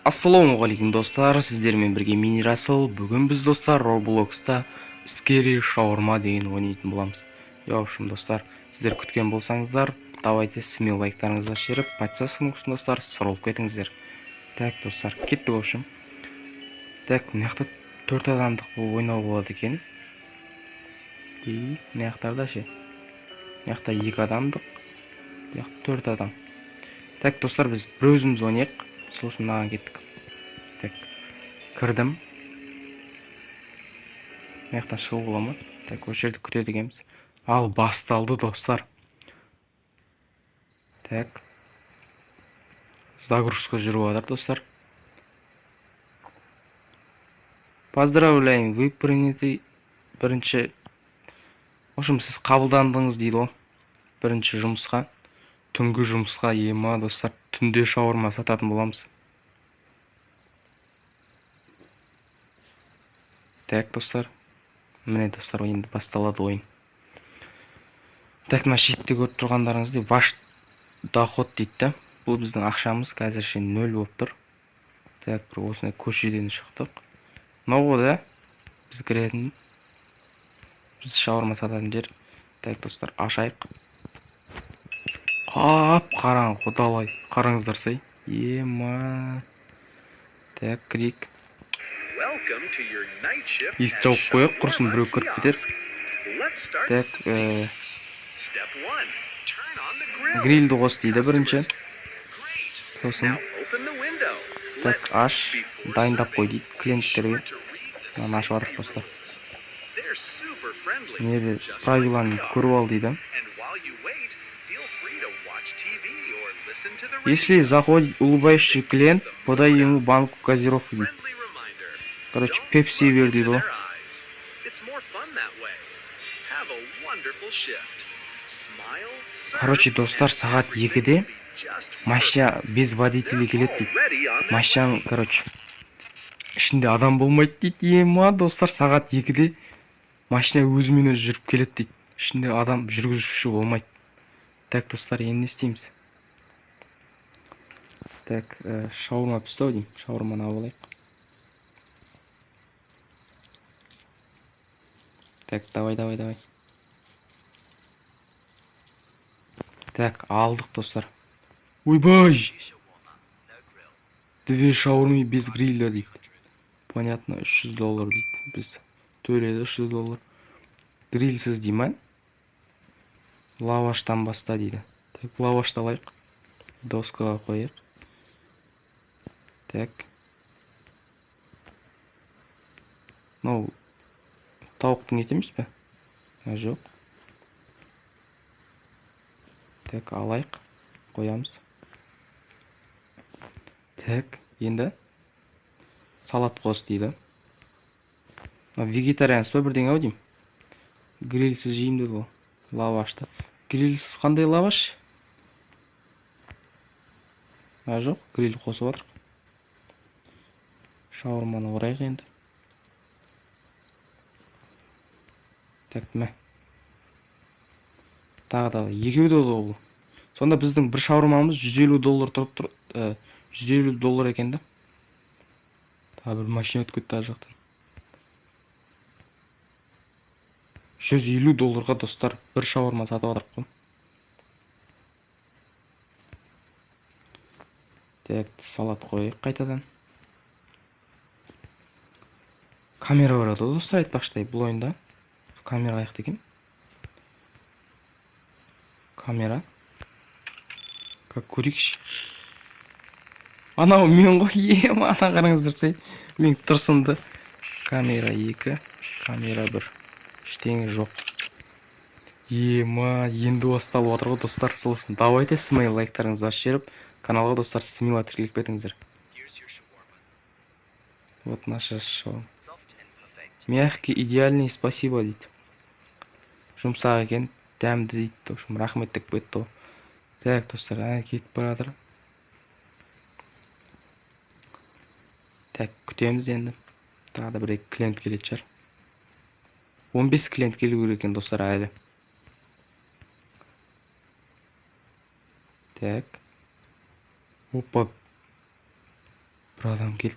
Ассалаумағалейкум достар, сіздермен бірге Мини Расыл. Бүгін біз достар Roblox'та Scary Shawarma деген ойнайтын боламыз. В общем, достар, сіздер күткен болсаңыздар, давайте смело лайктарыңызды жіберіп, подписка кнопкасын достар, сұрылып кетіңіздер. Так, достар, кеттік в общем. Так, мына жақта 4 адамдық ойнау болады екен. И мына жақтарда ше. Мына жақта 2 адамдық, бұл жақта 4 адам. Так, достар, біз бір өзіміз ойнайық. Сол үшін мынаған кеттік. Так, кірдім. Мына жақтан шығу бола ма? Так, осы жерде күтеді екенбіз. Ал басталды достар. Так, загрузка жүріп жатыр достар. Поздравляем, вы приняты бірінші. В общем, сіз қабылдандыңыз дейді ғой. Бірінші жұмысқа, түнгі жұмысқа ема достар, түнде шаурма сататын боламыз. Так, достар. Міне достар, енді басталады ойын. Так, мына шетте көріп тұрғандарыңызды ваш доход дейді. Бұл біздің ақшамыз қазірше 0 болып тұр. Так, бір осындай көшеден шықтық. Мынау да біз кіретін, біз шаурма сататын жер. Так, достар, ашайық. Ап, қараң, құдалай, қараңыздар сай. Ема. Так, кірейік. Есік жауып қойық, құрсын біреу кіріп кетер. Так, грильді қос дейді бірінші. Сосын, так, аш, дайындап қой дейді клиенттерге. Мынаны ашып ардық достар. Неде правиланы көріп ал дейді. Если заходит улыбающий клиент, подай ему банку газировки дейді. Короче, пепси бер дейді ғой. Короче, достар, сағат 2-де машина без водителя келеді дейді. Машинаның, короче, ішінде адам болмайды дейді. Ема, достар, сағат 2-де машина өзімен өзі жүріп келеді дейді. Ішінде адам жүргізуші болмайды. Так, достар, енді не істейміз? Так, шаурма пісті деймін. Шаурманы алайық. Так, давай. Так, алдық достар. Ойбай! 2 шаурмы без гриля дейді. Понятно, $300 дейді. Біз төледі $300. Грильсіз дей ма? Лаваштан баста дейді. Так, лавашты алайық. Доскаға қойық. Так. Ну, тауықтың еті емес пе? Жоқ. Так, алайық. Қоямыз. Так, енді салат қос дейді. Вегетарианс па бірден ау деймін. Грильсіз жеймін деді ғой. Лавашты. Грильсіз қандай лаваш? Жоқ, гриль қосып жатыр. Шаурманы орайық енді. Так, мә. Тағы да $2 ол. Сонда біздің бір шаурмамыз $150 тұрып тұр. $150 екен да. Тағы бір машина өтіп кетті ар жақтан. $150-ға достар бір шаурма сатып жатырмық қой. Так, салат қойық қайтадан. Камера бар еді достар, айтпақшыдай бұл ойында. Камера аяқ деген. Камера. Как көрейікші. Анау мен ғой, ема, ана қараңыздар сай. Мен тұрсымды. Камера 2, камера 1. Ештеңе жоқ. Ема, енді басталып отыр ғой достар. Сол үшін давайте смайл лайктарыңызды жіберіп, каналға достар смело тіркеліп кетіңіздер. Вот наша шоу. Мягкий, идеальный, спасибо дейді. Жұмсақ екен, дәмді дейді. В общем, рахмет деп кетті. Так, достар, кетіп баратыр. Так, күтеміз енді. Тағы да бір клиент келеді шығар. 15 клиент келу керек екен достар әлі. Так. Опа. бір адам келді.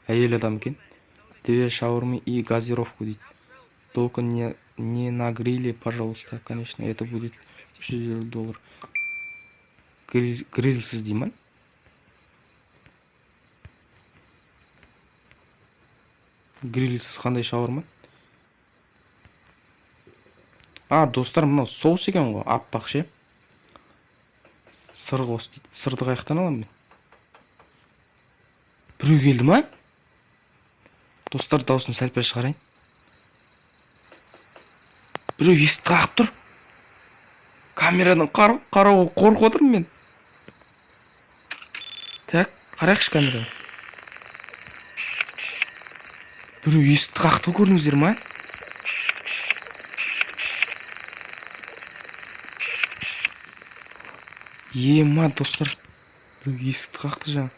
Әйел адам екен. Две шаурмы и газировку дейді. Только не на гриле, пожалуйста. Конечно, это будет $300. Грильсіз дей ма? Грильсіз қандай шаурма? Достар, мынау соус екен ғой, аппақ ше. Сыр қос дейді. Сырды қаяқтан аламын мен? Біреу келді ма? Достар, дауысын сәл-пәл шығарайын. Біреу есікті қағып тұр. Камерадан қарауға қорқып отырмын мен. Так, қарайықшы камерадан. Біреу есікті қақты көрдіңіздер ма? Ема, достар. Біреу есікті қақты жаңа.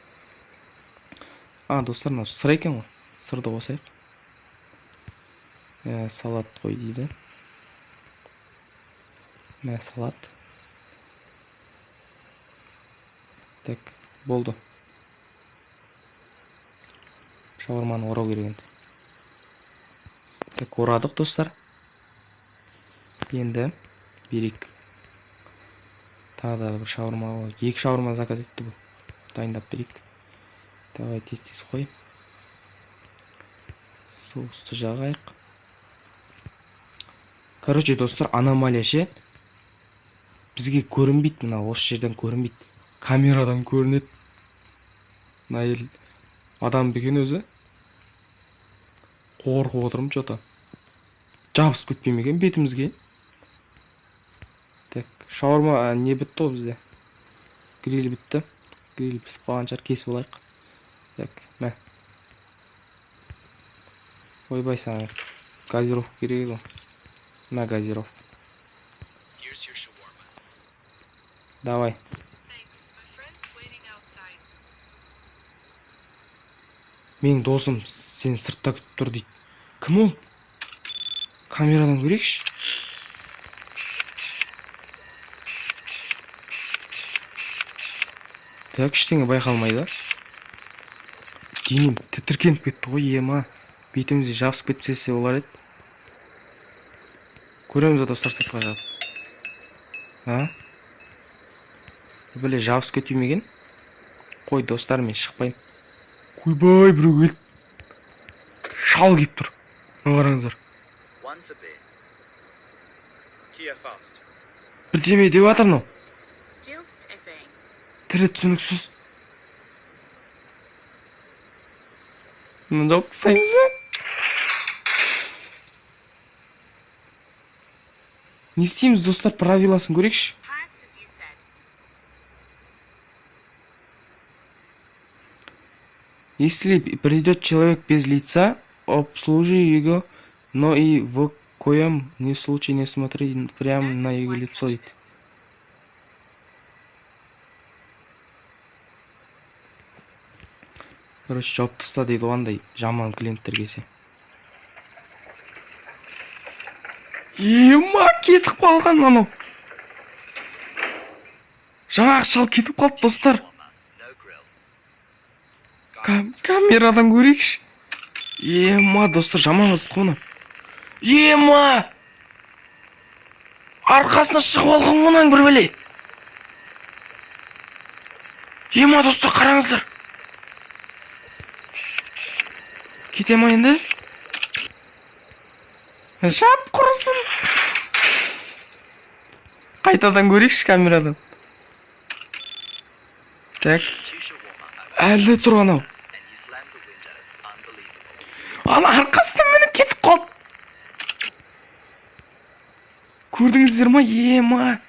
Достар, мынау сыр екен ғой. Сырды қосайық. Салат қой дейді. Салат. Так, болды. Шаурманы орау керек енді. Так, орадық, достар. Енді берейік. Тағы да бір шаурма. 2 шаурма заказ етті бұл. Дайындап берейік. Давай тез-тез қой. Соусты жағайық. Короче, достар, аномалия ше. Бізге көрінбейді, мына осы жерден көрінбейді. Камерадан көрінеді. Найыл адам бекен өзі. Қорқып отырмын что-то. Жабысып кетпеймеген бетімізге. Так, шаурма не бітті ғой бізде. Гриль бітті. Гриль пісіп қалғанша кесіп алайық. Так, мә. Ойбай саған. Газировка керек ғой. На газировку. Давай. Менің досым сен сыртта күтіп тұр дейді. Кім ол? Камерадан көрейікші. Так, ештеңе байқалмайды. Денем тітіркеніп кетті ғой, ема. Бетімізде жабысып кетпесе олар еді. Көреміз достар, сыртқа жабып. Біле жабысып кетпеймеген. Қой, достар, мен шықпайым. Қойбай, біреу келді. Шал кеп тұр. Қараңыздар. Бірдеме деп жатыр мынау. Тірі түсініксіз. Мынау тастаймыз. Не істейміз, достар, правиласын көрейікші. Если придет человек без лица, обслужи его, но и в коем случае не смотри прямо на его лицо. Короче, жауып таста дейді оғандай жаман клиенттер келсе. Ема, кетіп қалған анау. Жаңағы шал кетіп қалды, достар. Камерадан көрейікші. Ема, достар, жаман қызық мұны. Ема! Арқасына шығып алған мұнан бір бәле. Ема, достар, қараңыздар. Кете ма енді? Жап құрысын. Қайтадан көрейікші камерадан. Так. Әлі тұр анау. Ана арқасынан мініп кетіп қалды. Көрдіңіздер ма? Ема.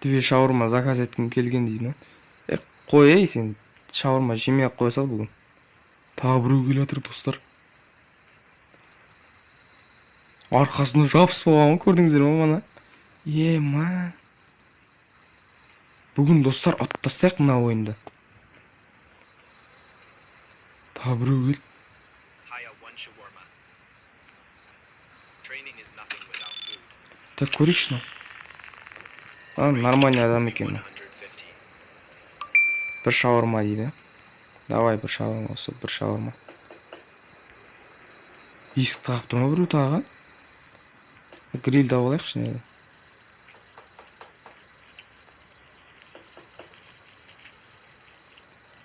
Две шаурма заказ еткім келген дейді ме? Қой, сен шаурма жемей ақ қоя сал бүгін. Тағы біреу келе жатыр, достар. Арқасына жабысып алған, көрдіңіздер ма мана? Ема. Бүгін, достар, атып тастайық мына ойынды. Тағы біреу келді. Так, көрейікші мынау. Нормальный адам екен. Bir шаурма дейді. Давай bir шаурма болса, bir шаурма. Есік тағып тұр ма біреу тағы? Гриль тауып алайықшы не.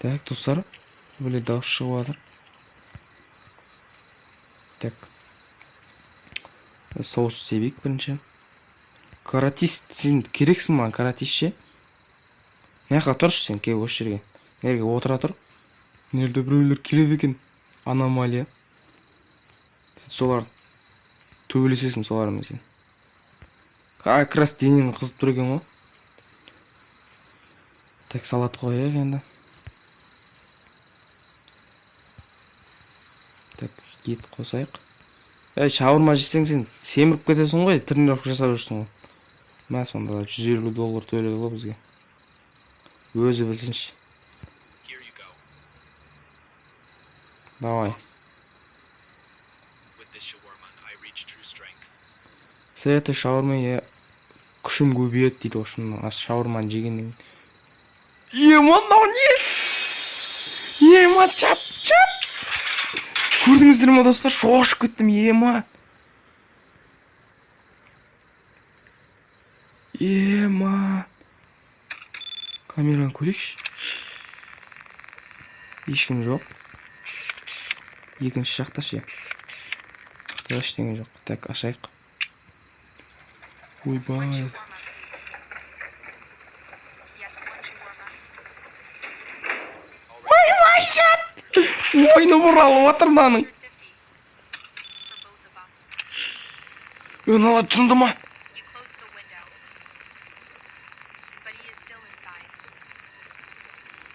Так, достар, бөле дауыс шығып жатыр. Так. Соус себейік бірінші. Каратист, сен керексің маған, каратист ше? Не жаққа тұршы сен, кел осы жерге. Жерге отыра тұр. Нерде біреулер келеді екен. Аномалия. Сен солар төбелесесің солармен сен. Как раз денең қызып тұр екен ғой. Так, салат қояйық енді. Так, ет қосайық. Шаурма жесең сен семіріп кетесің ғой, тренировка жасап жүрсің ғой. Мә сонда $150 төледі ғой бізге. Өзі білсінші. Давай. С этой шаурмой я күшім көбейеді дейді ғой. Шаурманы жегеннен. Ема, мынау не? Ема, чап. Көрдіңіздер ме достар? Шошып кеттім, ема. Камераны көрейікші. Ешкім жоқ. Екінші жақта ше. Ештеңе жоқ. Так, ашайық. Ойбай. Ойбай, жат! Мойны бұралып отыр мынаның. Мынау жынды ма?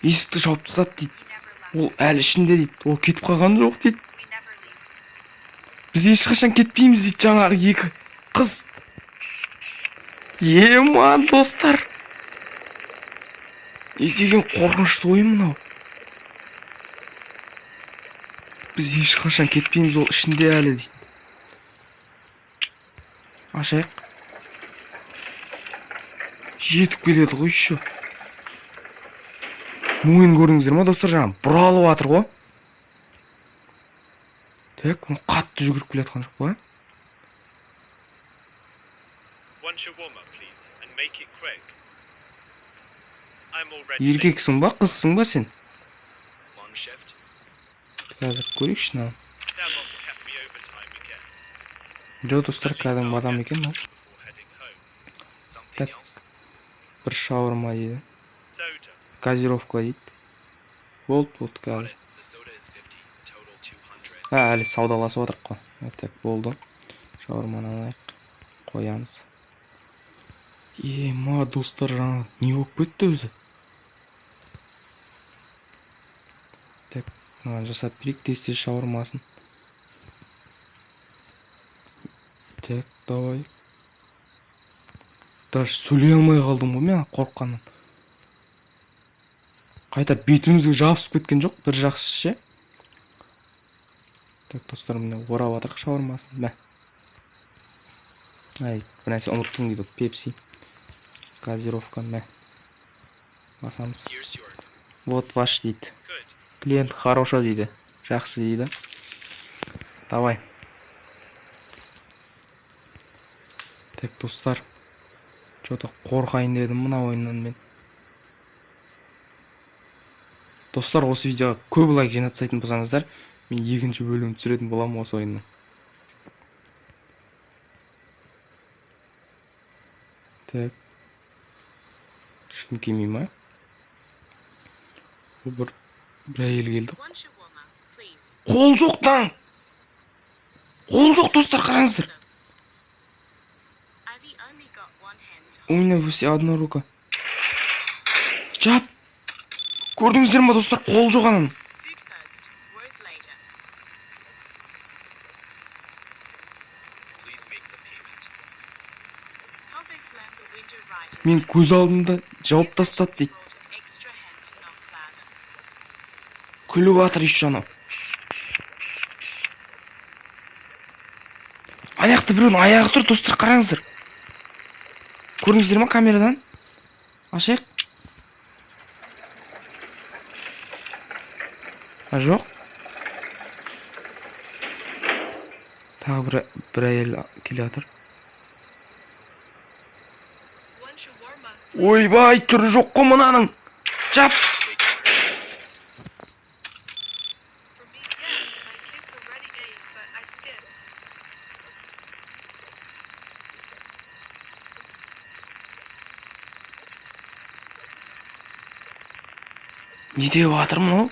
Есікті жауып тастады дейді. Ол әлі ішінде дейді. Ол кетіп қалған жоқ дейді. Біз ешқашан кетпейміз дейді жаңағы екі қыз. Ема, достар. Не деген қорқынышты ойын мынау. Біз ешқашан кетпейміз, ол ішінде әлі дейді. Ашайық. Жетіп келеді ғой еще. Мойын көрдіңіздер ма достар, жаңа бұралып жатыр ғой. Так, мұны қатты жүгіріп келе жатқан жоқ па? Еркексің ба, қызсың ба сен? Қазір көрейікші мынаны. Жоқ достар, кәдімгі адам екен ол. Так, бір шаурма дейді. Газировка дейді. Болды қазір. Әлі саудаласып отырық қой. Так, болды. Шаурманы алайық. Қоямыз. Ема, достар, жаңа не болып кетті өзі? Так, маған жасап берейік тесте шаурмасын. Так, давай. Даже сөйлей алмай қалдым ғой мен қорыққаннан. Қайта бетімізге жабысып кеткен жоқ, бір жақсы ше. Так, достар, міне орап атырық шаурмасын. Мә. Ай, бір нәрсе ұмыттым дейді, пепси. Газировка, мә. Басамыз. Вот ваш дейді. Клиент хорошо дейді. Жақсы дейді. Давай. Так, достар. Что-то қорқайын дедім мына ойыннан мен. Достар, осы видеоға көп лайк жинап тастайтын болсаңыздар, мен екінші бөлім түсіретін боламын осы ойыннан. Так. Ешкім келмей ма? Бір әйел келді. Қол жоқтан! Қол жоқ, достар, қараңыздар. У меня вisi одна рука. Жап! Көрдіңіздер ма, достар, қол жоқ анан. Мен көз алдымда жауып тастады дейді. Күліп атыр еще анау. Аяқты біреудің аяғы тұр, достар, қараңыздар. Көрдіңіздер ма камерадан? Ашайық. Жоқ. Тағы бір әйел келе жатыр. Ойбай, түрі жоқ қой мынаның. Жап. Не деп жатыр мынау?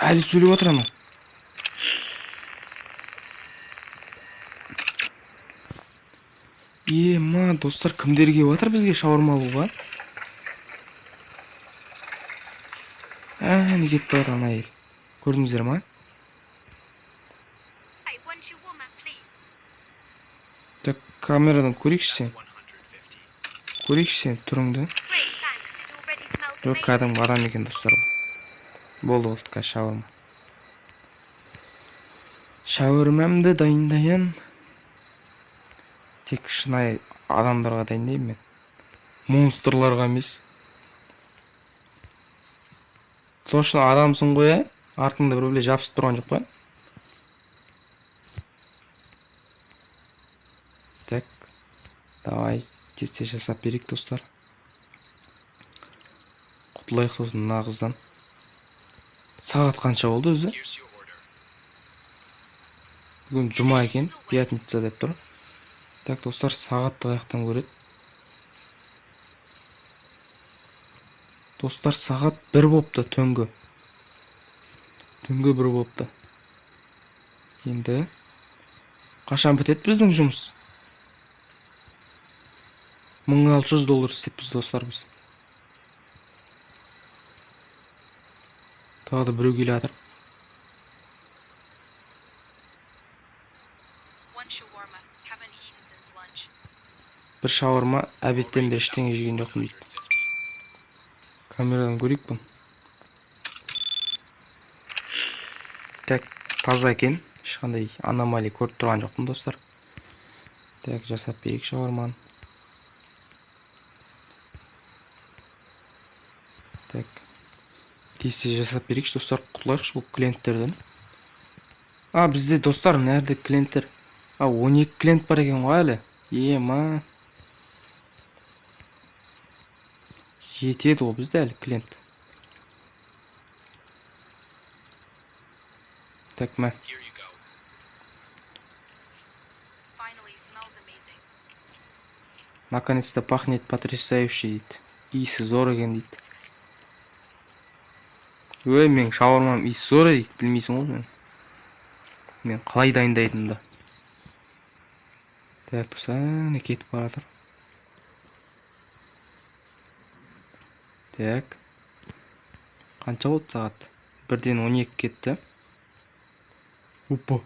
Әлі сөйлеп отыр ана. Ма, достар, кімдер келіп жатыр бізге шаурма алуға? Не кетіп бара жатыр ана әйел. Көрдіңіздер ма? Так, камерадан көрейікші сен. Көрейікші сен түріңді. Жоқ, кәдімгі адам екен, достар. Болды, қазір шаурма. Шаурмамды дайындайын. Тек шынайы адамдарға дайындаймын мен. Монстрларға емес. Точно адамсың ғой, артыңда бір жабысып тұрған жоқ па? Так, давай тез-тез жасап берейік, достар. Құтылайық сосын мына қыздан. Сағат қанша болды өзі? Бүгін жұма екен, пятница деп тұр. Так, достар, сағатты қаяқтан көреді. Достар, сағат 1 болыпты, түнгі. Түнгі 1 болыпты. Енді қашан бітеді біздің жұмыс? $1600 істеппіз, достар, біз. Тағы да біреу келе жатыр. Бір шаурма, әбеттен бері ештеңе жеген жоқпын дейді. Камерадан көрейік бұны. Так, таза екен. Ешқандай аномалия көріп тұрған жоқпын, достар. Так, жасап берейік шаурманы. Так, тез-тез жасап берейікші, достар, құтылайықшы бұл клиенттерден. Бізде, достар, нәрді клиенттер? 12 клиент бар екен ғой әлі. Ма. Жетеді ол бізде әлі клиент. Так, мә. Наконец-то пахнет потрясающе дейді. Иісі зор екен дейді. Мен шаурмам иісі зор дейді, білмейсің ғой мен. Мен қалай дайындайтынымды. Так, не кетіп бара жатыр. Так. Қанша болды сағат? 1-ден 12 кетті. Опа.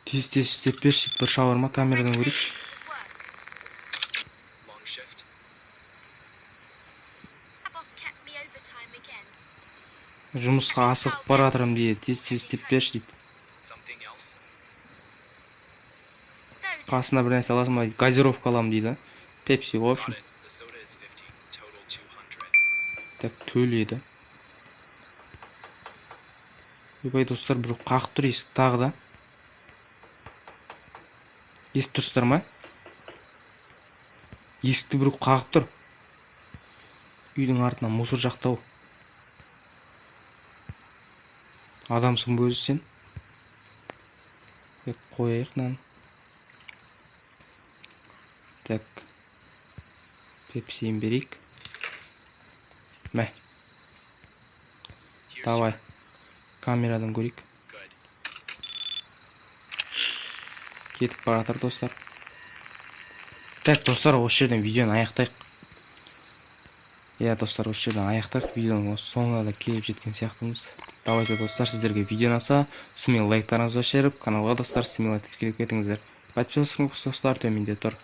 Тез-тез істеп берші, бір шаурма, камерадан көрейікші. Жұмысқа асығып бара жатырмын дейді, тез-тез істеп берші дейді. Қасына бір нәрсе аласың ба дейді, газировка аламын дейді. Пепси ғой, в общем. Так, төледі. Ойбай, достар, бір қағып тұр есік тағы да. Естіп тұрсыздар ма? Есікті бір қағып тұр. Үйдің артынан мусор жақтау. Адамсың бө өзі сен. Қояйық нан. Так. Пепсиін берейік. Мә. Давай. Камерадан көрейік. Кетіп бара жатыр, достар. Так, достар, осы жерден видеоны аяқтайық. Достар, осы жерден аяқтайық. Видеоның соңына да келіп жеткен сияқтымыз. Давайте, достар, сіздерге видео ұнаса, смело лайктарыңызды жіберіп, каналға, достар, смело тіркеліп кетіңіздер. Подписывайтесь, достар, төменде тұр.